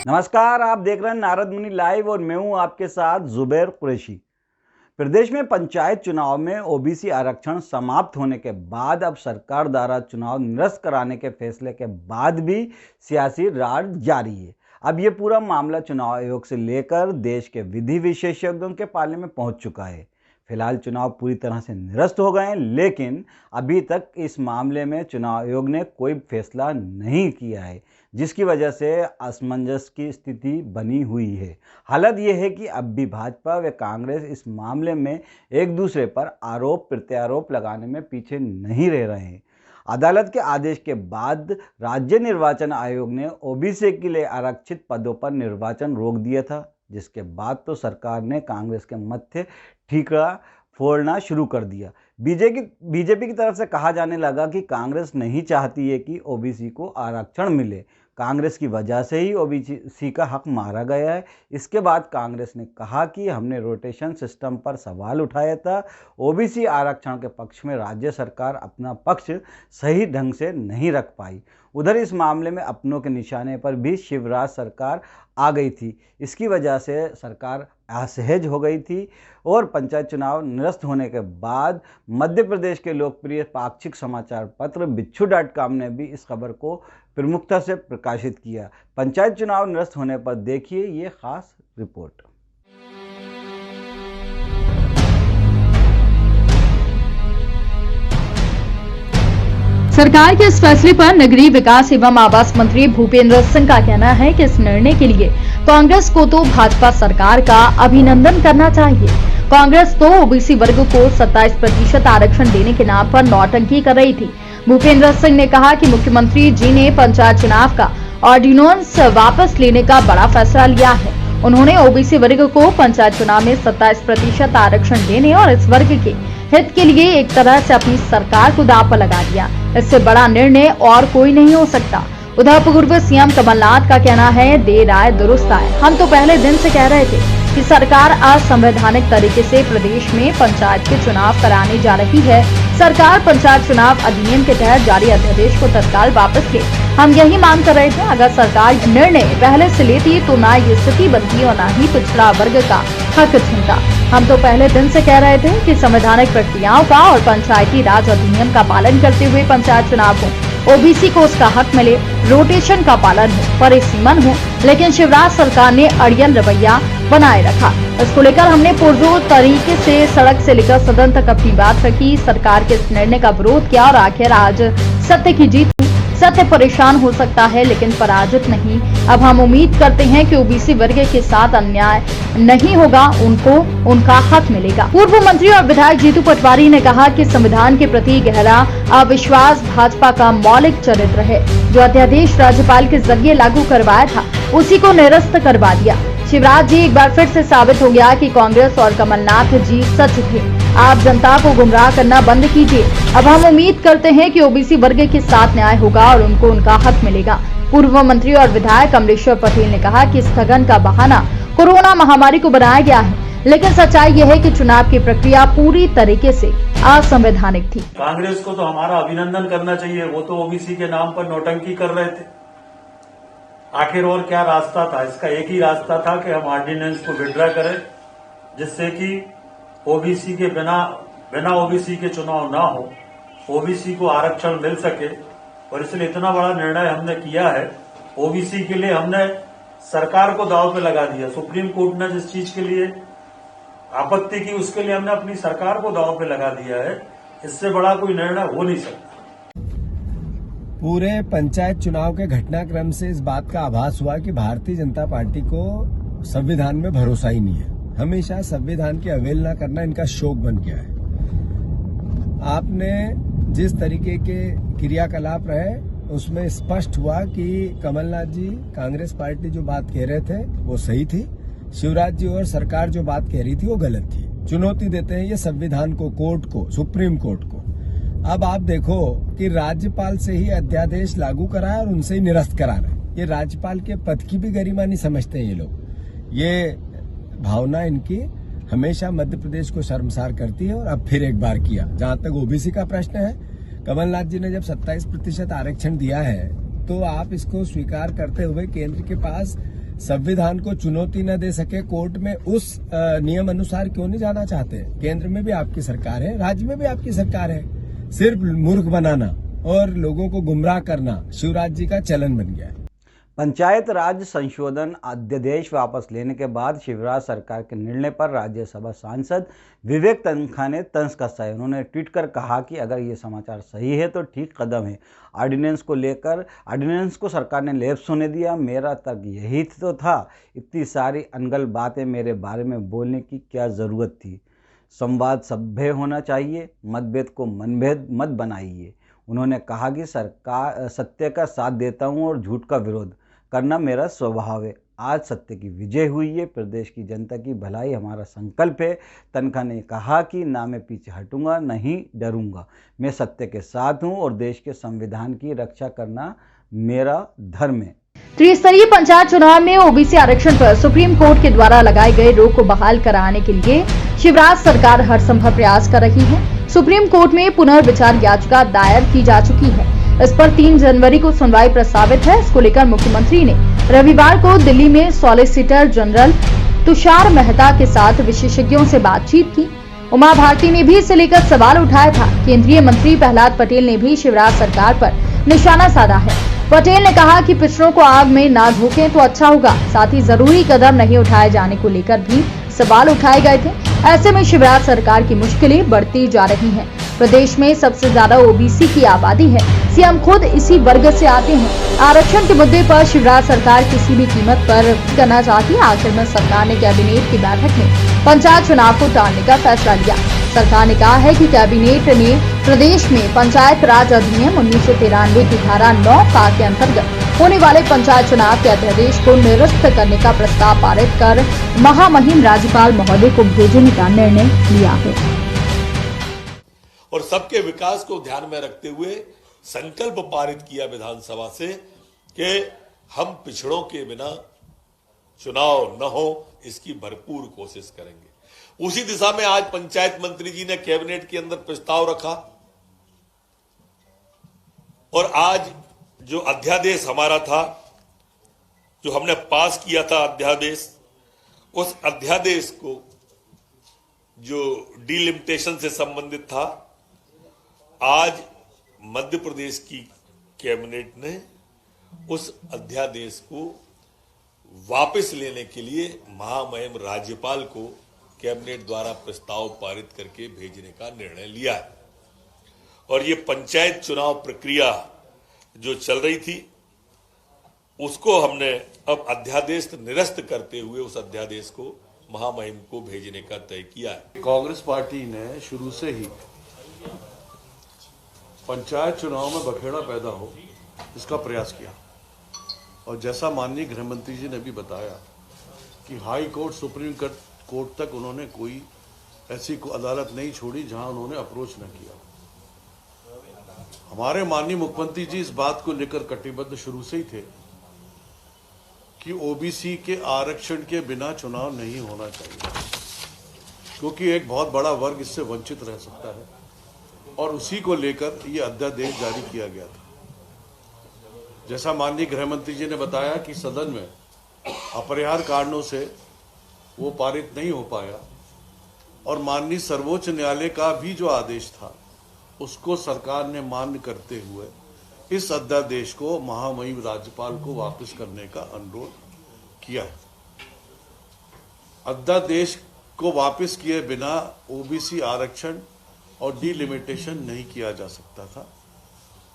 नमस्कार, आप देख रहे हैं नारद मुनि लाइव और मैं हूं आपके साथ जुबैर कुरैशी। प्रदेश में पंचायत चुनाव में ओबीसी आरक्षण समाप्त होने के बाद अब सरकार द्वारा चुनाव निरस्त कराने के फैसले के बाद भी सियासी रार जारी है। अब ये पूरा मामला चुनाव आयोग से लेकर देश के विधि विशेषज्ञों के पाले में पहुंच चुका है। फिलहाल चुनाव पूरी तरह से निरस्त हो गए हैं, लेकिन अभी तक इस मामले में चुनाव आयोग ने कोई फैसला नहीं किया है, जिसकी वजह से असमंजस की स्थिति बनी हुई है। हालत यह है कि अब भी भाजपा व कांग्रेस इस मामले में एक दूसरे पर आरोप प्रत्यारोप लगाने में पीछे नहीं रह रहे हैं। अदालत के आदेश के बाद राज्य निर्वाचन आयोग ने ओबीसी के लिए आरक्षित पदों पर निर्वाचन रोक दिया था, जिसके बाद तो सरकार ने कांग्रेस के मत्थे ठीकरा फोड़ना शुरू कर दिया। बीजेपी की तरफ से कहा जाने लगा कि कांग्रेस नहीं चाहती है कि ओबीसी को आरक्षण मिले, कांग्रेस की वजह से ही ओबीसी का हक मारा गया है। इसके बाद कांग्रेस ने कहा कि हमने रोटेशन सिस्टम पर सवाल उठाया था, ओबीसी आरक्षण के पक्ष में राज्य सरकार अपना पक्ष सही ढंग से नहीं रख पाई। उधर इस मामले में अपनों के निशाने पर भी शिवराज सरकार आ गई थी। इसकी वजह से सरकार असहज हो गई थी और पंचायत चुनाव निरस्त होने के बाद मध्य प्रदेश के लोकप्रिय पाक्षिक समाचार पत्र बिच्छू.com ने भी इस खबर को प्रमुखता से प्रकाशित किया। पंचायत चुनाव निरस्त होने पर देखिए ये खास रिपोर्ट। सरकार के इस फैसले पर नगरीय विकास एवं आवास मंत्री भूपेंद्र सिंह का कहना है कि इस निर्णय के लिए कांग्रेस को तो भाजपा सरकार का अभिनंदन करना चाहिए। कांग्रेस तो ओबीसी वर्ग को 27% आरक्षण देने के नाम पर नौटंकी कर रही थी। भूपेंद्र सिंह ने कहा कि मुख्यमंत्री जी ने पंचायत चुनाव का ऑर्डिनेंस वापस लेने का बड़ा फैसला लिया है। उन्होंने ओबीसी वर्ग को पंचायत चुनाव में 27% आरक्षण देने और इस वर्ग के हित के लिए एक तरह से अपनी सरकार को दांव पर लगा दिया। इससे बड़ा निर्णय और कोई नहीं हो सकता। उधर पूर्व सीएम कमलनाथ का कहना है, देर आए दुरुस्त आए। हम तो पहले दिन से कह रहे थे कि सरकार असंवैधानिक तरीके से प्रदेश में पंचायत के चुनाव कराने जा रही है। सरकार पंचायत चुनाव अधिनियम के तहत जारी अध्यादेश को तत्काल वापस ले। हम यही मांग कर रहे थे। अगर सरकार निर्णय पहले से लेती तो ना ये स्थिति बनती और ना ही पिछड़ा वर्ग का हक छीनता। हम तो पहले दिन से कह रहे थे कि संवैधानिक प्रक्रियाओं का और पंचायती राज अधिनियम का पालन करते हुए पंचायत चुनाव हो, ओबीसी को उसका हक मिले, रोटेशन का पालन हो, परिसीमन हो। लेकिन शिवराज सरकार ने अड़ियल रवैया बनाए रखा। इसको लेकर हमने पुरजोर तरीके से सड़क से लेकर सदन तक अपनी बात रखी। सरकार के इस निर्णय का विरोध किया और आखिर आज सत्य की जीत हुई। सत्य परेशान हो सकता है लेकिन पराजित नहीं। अब हम उम्मीद करते हैं कि ओबीसी वर्ग के साथ अन्याय नहीं होगा, उनको उनका हक मिलेगा। पूर्व मंत्री और विधायक जीतू पटवारी ने कहा कि संविधान के प्रति गहरा अविश्वास भाजपा का मौलिक चरित्र है। जो अध्यादेश राज्यपाल के जरिए लागू करवाया था, उसी को निरस्त करवा दिया। शिवराज जी एक बार फिर से साबित हो गया कि कांग्रेस और कमलनाथ जी सच थे। आप जनता को गुमराह करना बंद कीजिए। अब हम उम्मीद करते हैं कि ओबीसी वर्ग के साथ न्याय होगा और उनको उनका हक मिलेगा। पूर्व मंत्री और विधायक कमलेश्वर पटेल ने कहा कि स्थगन का बहाना कोरोना महामारी को बनाया गया है, लेकिन सच्चाई यह है कि चुनाव की प्रक्रिया पूरी तरीके से असंवैधानिक थी। कांग्रेस को तो हमारा अभिनंदन करना चाहिए। वो तो ओबीसी के नाम पर नौटंकी कर रहे थे। आखिर और क्या रास्ता था? इसका एक ही रास्ता था कि हम ऑर्डिनेंस को विड्रॉ करें, जिससे कि ओबीसी के बिना ओबीसी के चुनाव ना हो, ओबीसी को आरक्षण मिल सके। और इसलिए इतना बड़ा निर्णय हमने किया है। ओबीसी के लिए हमने सरकार को दांव पे लगा दिया। सुप्रीम कोर्ट ने जिस चीज के लिए आपत्ति की, उसके लिए हमने अपनी सरकार को दांव पे लगा दिया है। इससे बड़ा कोई निर्णय हो नहीं सकता। पूरे पंचायत चुनाव के घटनाक्रम से इस बात का आभास हुआ कि भारतीय जनता पार्टी को संविधान में भरोसा ही नहीं है। हमेशा संविधान की अवहेलना करना इनका शौक बन गया है। आपने जिस तरीके के क्रियाकलाप रहे, उसमें स्पष्ट हुआ कि कमलनाथ जी, कांग्रेस पार्टी जो बात कह रहे थे वो सही थी, शिवराज जी और सरकार जो बात कह रही थी वो गलत थी। चुनौती देते हैं ये संविधान को, कोर्ट को, सुप्रीम कोर्ट को। अब आप देखो कि राज्यपाल से ही अध्यादेश लागू करा है और उनसे ही निरस्त करा रहे हैं। ये राज्यपाल के पद की भी गरिमा नहीं समझते हैं ये लोग। ये भावना इनकी हमेशा मध्य प्रदेश को शर्मसार करती है और अब फिर एक बार किया। जहां तक ओबीसी का प्रश्न है, कमलनाथ जी ने जब 27% आरक्षण दिया है तो आप इसको स्वीकार करते हुए केंद्र के पास संविधान को चुनौती न दे सके कोर्ट में, उस नियम अनुसार क्यों नहीं जाना चाहते? केंद्र में भी आपकी सरकार है, राज्य में भी आपकी सरकार है। सिर्फ मूर्ख बनाना और लोगों को गुमराह करना शिवराज जी का चलन बन गया है। पंचायत राज संशोधन अध्यादेश वापस लेने के बाद शिवराज सरकार के निर्णय पर राज्यसभा सांसद विवेक तन्खा ने तंज कसा है। उन्होंने ट्वीट कर कहा कि अगर ये समाचार सही है तो ठीक कदम है। ऑर्डिनेंस को सरकार ने लैप्स होने दिया। मेरा तर्क यही तो था, इतनी सारी अनगल बातें मेरे बारे में बोलने की क्या ज़रूरत थी। संवाद सभ्य होना चाहिए, मतभेद को मनभेद मत बनाइए। उन्होंने कहा कि सरकार सत्य का साथ देता हूं और झूठ का विरोध करना मेरा स्वभाव है। आज सत्य की विजय हुई है। प्रदेश की जनता की भलाई हमारा संकल्प है। तन्खा ने कहा कि ना मैं पीछे हटूंगा, नहीं डरूंगा। मैं सत्य के साथ हूं और देश के संविधान की रक्षा करना मेरा धर्म है। त्रिस्तरीय पंचायत चुनाव में ओबीसी आरक्षण पर सुप्रीम कोर्ट के द्वारा लगाए गए रोक को बहाल कराने के लिए शिवराज सरकार हर संभव प्रयास कर रही है। सुप्रीम कोर्ट में पुनर्विचार याचिका दायर की जा चुकी है। इस पर 3 जनवरी को सुनवाई प्रस्तावित है। इसको लेकर मुख्यमंत्री ने रविवार को दिल्ली में सॉलिसिटर जनरल तुषार मेहता के साथ विशेषज्ञों से बातचीत की। उमा भारती ने भी इसे लेकर सवाल उठाया था। केंद्रीय मंत्री प्रहलाद पटेल ने भी शिवराज सरकार पर निशाना साधा है। पटेल ने कहा कि पिछड़ों को आग में ना झोंकें तो अच्छा होगा। साथ ही जरूरी कदम नहीं उठाए जाने को लेकर भी सवाल उठाए गए थे। ऐसे में शिवराज सरकार की मुश्किलें बढ़ती जा रही हैं। प्रदेश में सबसे ज्यादा ओबीसी की आबादी है। सीएम खुद इसी वर्ग से आते हैं। आरक्षण के मुद्दे पर शिवराज सरकार किसी भी कीमत पर करना चाहती है। आखिर में सरकार ने कैबिनेट की बैठक में पंचायत चुनाव को टालने का फैसला लिया। सरकार ने कहा है कि कैबिनेट ने प्रदेश में पंचायत राज अधिनियम 1993 की धारा 9 के अंतर्गत होने वाले पंचायत चुनाव के अध्यादेश को निरस्त करने का प्रस्ताव पारित कर महामहिम राज्यपाल महोदय को भेजने का निर्णय लिया है। और सबके विकास को ध्यान में रखते हुए संकल्प पारित किया विधानसभा से कि हम पिछड़ों के बिना चुनाव न हो, इसकी भरपूर कोशिश करेंगे। उसी दिशा में आज पंचायत मंत्री जी ने कैबिनेट के अंदर प्रस्ताव रखा और आज जो अध्यादेश हमारा था, जो हमने पास किया था अध्यादेश, उस अध्यादेश को जो डिलिमिटेशन से संबंधित था, आज मध्य प्रदेश की कैबिनेट ने उस अध्यादेश को वापस लेने के लिए महामहिम राज्यपाल को कैबिनेट द्वारा प्रस्ताव पारित करके भेजने का निर्णय लिया है। और ये पंचायत चुनाव प्रक्रिया जो चल रही थी, उसको हमने अब अध्यादेश निरस्त करते हुए उस अध्यादेश को महामहिम को भेजने का तय किया है। कांग्रेस पार्टी ने शुरू से ही पंचायत चुनाव में बखेड़ा पैदा हो, इसका प्रयास किया। और जैसा माननीय गृह मंत्री जी ने भी बताया कि हाई कोर्ट, सुप्रीम कोर्ट तक उन्होंने कोई ऐसी अदालत नहीं छोड़ी जहां उन्होंने अप्रोच न किया। हमारे माननीय मुख्यमंत्री जी इस बात को लेकर कटिबद्ध शुरू से ही थे कि ओबीसी के आरक्षण के बिना चुनाव नहीं होना चाहिए, क्योंकि एक बहुत बड़ा वर्ग इससे वंचित रह सकता है। और उसी को लेकर ये अध्यादेश जारी किया गया था। जैसा माननीय गृह मंत्री जी ने बताया कि सदन में अपरिहार्य कारणों से वो पारित नहीं हो पाया और माननीय सर्वोच्च न्यायालय का भी जो आदेश था उसको सरकार ने मान्य करते हुए इस अध्यादेश को महामहिम राज्यपाल को वापस करने का अनुरोध किया है। अध्यादेश को वापस किए बिना ओबीसी आरक्षण और डिलिमिटेशन नहीं किया जा सकता था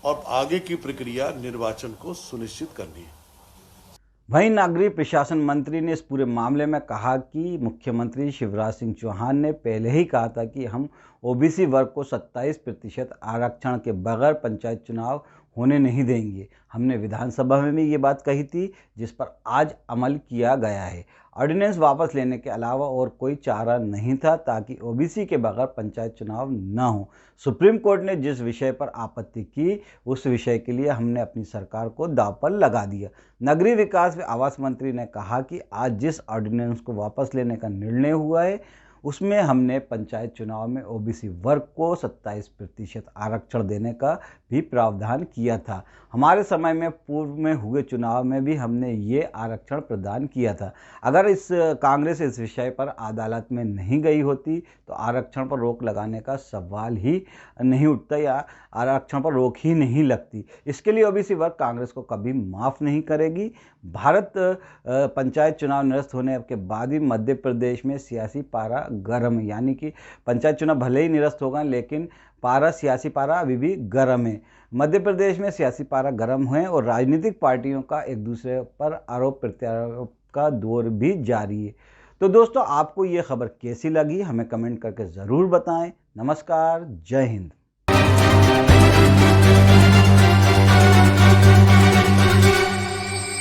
और आगे की प्रक्रिया निर्वाचन को सुनिश्चित करनी है। वहीं नागरिक प्रशासन मंत्री ने इस पूरे मामले में कहा कि मुख्यमंत्री शिवराज सिंह चौहान ने पहले ही कहा था कि हम ओबीसी वर्ग को 27% आरक्षण के बगैर पंचायत चुनाव होने नहीं देंगे। हमने विधानसभा में भी ये बात कही थी, जिस पर आज अमल किया गया है। ऑर्डिनेंस वापस लेने के अलावा और कोई चारा नहीं था ताकि ओबीसी के बगैर पंचायत चुनाव न हो। सुप्रीम कोर्ट ने जिस विषय पर आपत्ति की, उस विषय के लिए हमने अपनी सरकार को दांव पर लगा दिया। नगरीय विकास व आवास मंत्री ने कहा कि आज जिस ऑर्डिनेंस को वापस लेने का निर्णय हुआ है, उसमें हमने पंचायत चुनाव में ओबीसी वर्ग को 27% आरक्षण देने का भी प्रावधान किया था। हमारे समय में पूर्व में हुए चुनाव में भी हमने ये आरक्षण प्रदान किया था। अगर कांग्रेस इस विषय पर अदालत में नहीं गई होती तो आरक्षण पर रोक लगाने का सवाल ही नहीं उठता या आरक्षण पर रोक ही नहीं लगती। इसके लिए ओबीसी वर्ग कांग्रेस को कभी माफ़ नहीं करेगी। भारत पंचायत चुनाव निरस्त होने के बाद ही मध्य प्रदेश में सियासी पारा गर्म है, यानी कि पंचायत चुनाव भले ही निरस्त होगा लेकिन सियासी पारा अभी भी गर्म है। मध्य प्रदेश में सियासी पारा गर्म है और राजनीतिक पार्टियों का एक दूसरे पर आरोप प्रत्यारोप का दौर भी जारी है। तो दोस्तों, आपको ये खबर कैसी लगी हमें कमेंट करके ज़रूर बताएं। नमस्कार, जय हिंद।